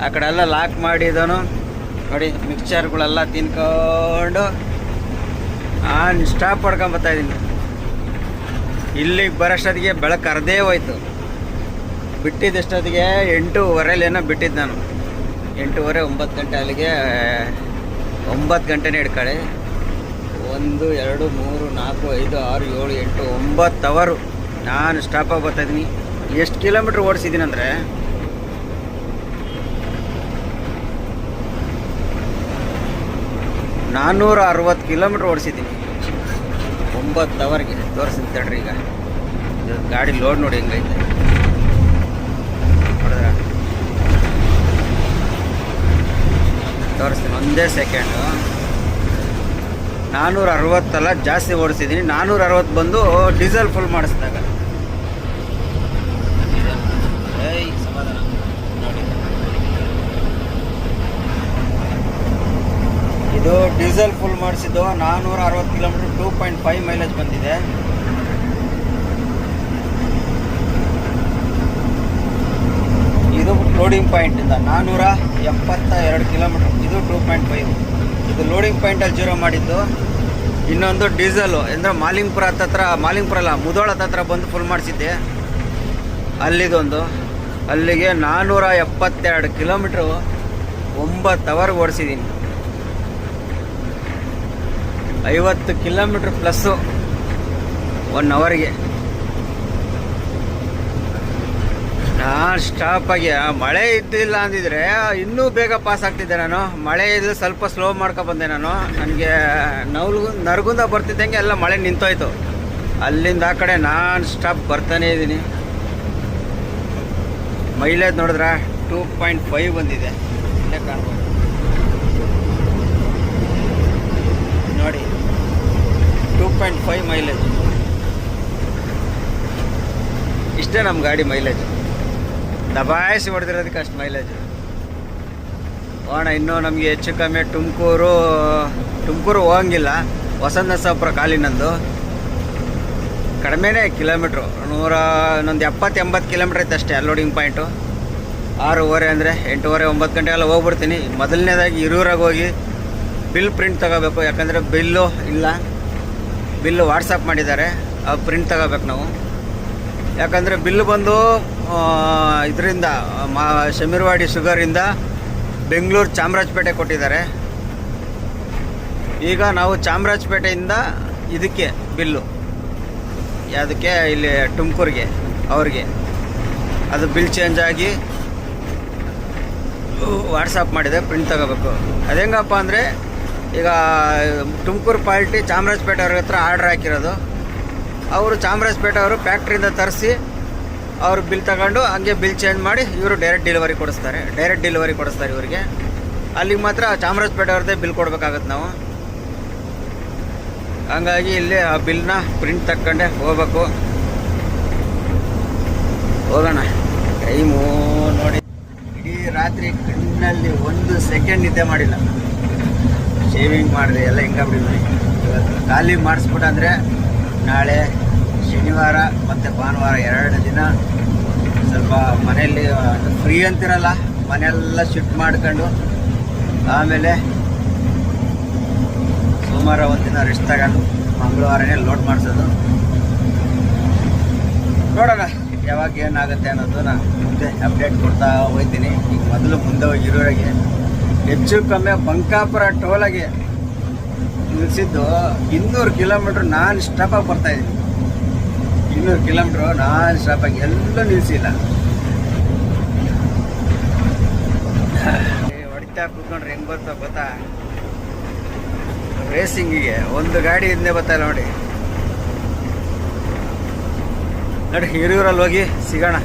ಆ ಕಡೆ ಎಲ್ಲ ಲಾಕ್ ಮಾಡಿದವನು ನೋಡಿ. ಮಿಕ್ಸ್ಚರ್ಗಳೆಲ್ಲ ತಿನ್ಕೊಂಡು ನಾನು ಸ್ಟಾಪ್ ಹೊಡ್ಕೊಂಬತ್ತಾ ಇದ್ದೀನಿ. ಇಲ್ಲಿಗೆ ಬರೋಷ್ಟೊತ್ತಿಗೆ ಬೆಳಕು ಅರ್ಧೇ ಹೋಯ್ತು. ಬಿಟ್ಟಿದ್ದಷ್ಟೊತ್ತಿಗೆ 8:15 ಬಿಟ್ಟಿದ್ದು ನಾನು. 8:30 9 ಗಂಟೆ ಅಲ್ಲಿಗೆ 9 ಗಂಟೆನೇ ಹಿಡ್ಕೊಳ್ಳಿ. 1 2 3 4 5 6 7 8 9 ಅವರು ನಾನು ಸ್ಟಾಪಾಗಿ ಬರ್ತಾಯಿದ್ದೀನಿ. ಎಷ್ಟು ಕಿಲೋಮೀಟ್ರ್ ಓಡಿಸಿದ್ದೀನಿ ಅಂದರೆ 460 ಕಿಲೋಮೀಟ್ರ್ ಓಡಿಸಿದ್ದೀನಿ 9 ಅವರ್ಗೆ. ತೋರಿಸ್ತೀನಿ ತಡ್ರಿ. ಈಗ ಇದು ಗಾಡಿ ಲೋಡ್ ನೋಡಿ ಹೆಂಗೈತೆ ನೋಡಿದ್ರ, ತೋರಿಸ್ತೀನಿ ಒಂದೇ ಸೆಕೆಂಡು. 460 ಅಲ್ಲ, ಜಾಸ್ತಿ ಓಡಿಸಿದ್ದೀನಿ. 460 ಬಂದು ಡೀಸೆಲ್ ಫುಲ್ ಮಾಡಿಸಿದಾಗ. ಸಮಾಧಾನ ನೋಡಿ, ಇದು ಡೀಸೆಲ್ ಫುಲ್ ಮಾಡಿಸಿದ್ದು 460 ಕಿಲೋಮೀಟ್ರ್ 2.5 ಮೈಲೇಜ್ ಬಂದಿದೆ. ಇದು ಲೋಡಿಂಗ್ ಪಾಯಿಂಟಿಂದ 472 ಕಿಲೋಮೀಟ್ರ್, ಇದು 2.5. ಇದು ಲೋಡಿಂಗ್ ಪಾಯಿಂಟಲ್ಲಿ 0 ಮಾಡಿದ್ದು. ಇನ್ನೊಂದು ಡೀಸೆಲು ಅಂದರೆ ಮಾಲಿಂಗ್ಪುರ ಹತ್ತತ್ರ, ಮಾಲಿಂಗ್ಪುರ ಅಲ್ಲ, ಮುಧೋಳ ಹತ್ರ ಬಂದು ಫುಲ್ ಮಾಡಿಸಿದ್ದೆ. ಅಲ್ಲಿದೊಂದು, ಅಲ್ಲಿಗೆ 472 ಕಿಲೋಮೀಟ್ರು 9 ಅವರ್ ಓಡಿಸಿದ್ದೀನಿ. 50 ಕಿಲೋಮೀಟ್ರ್ ಪ್ಲಸ್ಸು 1 ಅವರ್ಗೆ. ನಾನು ಸ್ಟಾಪಾಗಿ, ಮಳೆ ಇದ್ದಿಲ್ಲ ಅಂದಿದ್ರೆ ಇನ್ನೂ ಬೇಗ ಪಾಸ್ ಆಗ್ತಿದ್ದೆ ನಾನು. ಮಳೆ ಇದ್ದು ಸ್ವಲ್ಪ ಸ್ಲೋ ಬಂದೆ ನಾನು. ನನಗೆ ನರಗುಂದ ಬರ್ತಿದ್ದಂಗೆ ಎಲ್ಲ ಮಳೆ ನಿಂತೋಯ್ತು. ಅಲ್ಲಿಂದ ಆ ಕಡೆ ನಾನು ಸ್ಟಾಪ್ ಬರ್ತಾನೇ ಇದ್ದೀನಿ. ಮೈಲೇಜ್ ನೋಡಿದ್ರೆ 2.5 ಬಂದಿದೆ, ಇಲ್ಲೇ ಕಾಣ್ಬೋದು ನೋಡಿ, 2.5 ಮೈಲೇಜ್. ಇಷ್ಟೇ ನಮ್ಮ ಗಾಡಿ ಮೈಲೇಜ್. ದಬಾಯಿಸಿ ಹೊಡೆದಿರೋದಕ್ಕೆ ಅಷ್ಟು ಮೈಲೇಜ್. ಹೋಗೋಣ ಇನ್ನೂ ನಮಗೆ ಹೆಚ್ಚು ಕಮ್ಮಿ ತುಮಕೂರು ಹೋಗಂಗಿಲ್ಲ. ವಸಂತನರಸಾಪುರ ಖಾಲಿ ನಂದು. ಕಡಿಮೆನೇ ಕಿಲೋಮೀಟ್ರು, ಇನ್ನೊಂದು 70-80 ಕಿಲೋಮೀಟ್ರ್ ಐತೆ ಅಷ್ಟೇ ಲೋಡಿಂಗ್ ಪಾಯಿಂಟು. 6:30 ಅಂದರೆ 8:30 9 ಗಂಟೆಗೆಲ್ಲ ಹೋಗ್ಬಿಡ್ತೀನಿ. ಮೊದಲನೇದಾಗಿ ಹಿರೂರಾಗ ಹೋಗಿ ಬಿಲ್ ಪ್ರಿಂಟ್ ತಗೋಬೇಕು, ಯಾಕಂದರೆ ಬಿಲ್ಲು ಇಲ್ಲ. ಬಿಲ್ಲು ವಾಟ್ಸಪ್ ಮಾಡಿದ್ದಾರೆ, ಆ ಪ್ರಿಂಟ್ ತಗೋಬೇಕು ನಾವು. ಯಾಕಂದರೆ ಬಿಲ್ಲು ಬಂದು ಇದರಿಂದ ಶಮೀರ್ವಾಡಿ ಶುಗರಿಂದ ಬೆಂಗಳೂರು ಚಾಮರಾಜಪೇಟೆ ಕೊಟ್ಟಿದ್ದಾರೆ. ಈಗ ನಾವು ಚಾಮರಾಜಪೇಟೆಯಿಂದ ಇದಕ್ಕೆ ಬಿಲ್ಲು ಯಾವುದಕ್ಕೆ ಇಲ್ಲಿ ತುಮಕೂರಿಗೆ ಅವ್ರಿಗೆ ಅದು ಬಿಲ್ ಚೇಂಜ್ ಆಗಿ ವಾಟ್ಸಪ್ ಮಾಡಿದೆ, ಪ್ರಿಂಟ್ ತಗೋಬೇಕು. ಅದು ಹೆಂಗಪ್ಪ ಅಂದರೆ, ಈಗ ತುಮಕೂರು ಪಾರ್ಟಿ ಚಾಮರಾಜಪೇಟೆ ಅವ್ರ ಹತ್ರ ಆರ್ಡ್ರ್ ಹಾಕಿರೋದು. ಅವರು ಚಾಮರಾಜಪೇಟೆ ಅವರು ಫ್ಯಾಕ್ಟ್ರಿಯಿಂದ ತರಿಸಿ ಅವರು ಬಿಲ್ ತಗೊಂಡು ಹಂಗೆ ಬಿಲ್ ಚೇಂಜ್ ಮಾಡಿ ಇವರು ಡೈರೆಕ್ಟ್ ಡೆಲಿವರಿ ಕೊಡಿಸ್ತಾರೆ ಇವರಿಗೆ. ಅಲ್ಲಿಗೆ ಮಾತ್ರ ಚಾಮರಾಜಪೇಟೆ ಅವ್ರದ್ದೇ ಬಿಲ್ ಕೊಡಬೇಕಾಗತ್ತೆ ನಾವು. ಹಂಗಾಗಿ ಇಲ್ಲಿ ಆ ಬಿಲ್ನ ಪ್ರಿಂಟ್ ತಕ್ಕೊಂಡೆ ಹೋಗ್ಬೇಕು. ಹೋಗೋಣ. ಟೈಮು ನೋಡಿ, ಇಡೀ ರಾತ್ರಿ ಕಣ್ಣಲ್ಲಿ 1 ಸೆಕೆಂಡ್ ನಿದ್ದೆ ಮಾಡಿಲ್ಲ. ಶೇವಿಂಗ್ ಮಾಡಿದೆ ಎಲ್ಲ ಹಿಂಗಾಗ್ಬಿಟ್ಟಿದ್ವಿ. ಇವತ್ತು ಖಾಲಿ ಮಾಡಿಸ್ಬಿಟ್ಟಂದರೆ ನಾಳೆ ಶನಿವಾರ ಮತ್ತು ಭಾನುವಾರ 2 ದಿನ ಸ್ವಲ್ಪ ಮನೆಯಲ್ಲಿ ಫ್ರೀ ಅಂತಿರಲ್ಲ, ಮನೆಯೆಲ್ಲ ಶಿಫ್ಟ್ ಮಾಡ್ಕೊಂಡು ಆಮೇಲೆ ಸೋಮವಾರ 1 ದಿನ ರೆಸ್ಟ್ ತಗೊಂಡು ಮಂಗಳವಾರನೇ ಲೋಡ್ ಮಾಡಿಸೋದು. ನೋಡೋಣ ಯಾವಾಗ ಏನಾಗುತ್ತೆ ಅನ್ನೋದನ್ನ ಮುಂದೆ ಅಪ್ಡೇಟ್ ಕೊಡ್ತಾ ಹೋಗ್ತೀನಿ. ಈಗ ಮೊದಲು ಮುಂದೆ ಹೋಗಿ ಇರೋರಿಗೆ ಹೆಚ್ಚು ಕಮ್ಮಿ ಬಂಕಾಪುರ ಟೋಲಾಗೆ ನಿಲ್ಲಿಸಿದ್ದು 200 ಕಿಲೋಮೀಟ್ರ್ ನಾನ್ ಸ್ಟಾಪಾಗಿ ಬರ್ತಾಯಿದ್ದೀನಿ. 200 ಕಿಲೋಮೀಟ್ರು ನಾನ್ ಸ್ಟಾಪಾಗಿ ಎಲ್ಲೂ ನಿಲ್ಲಿಸಿಲ್ಲ. ಹೊಡಿತಾ ಕೂತ್ಕೊಂಡ್ರೆ ಹೆಂಗೆ ಬರ್ತಾ ಗೊತ್ತಾ, ರೇಸಿಂಗಿಗೆ ಒಂದು ಗಾಡಿ ಹಿಂದೆ ಬರ್ತಾಯಿಲ್ಲ ನೋಡಿ. ಹಿರಿಯೂರಲ್ಲಿ ಹೋಗಿ ಸಿಗೋಣ.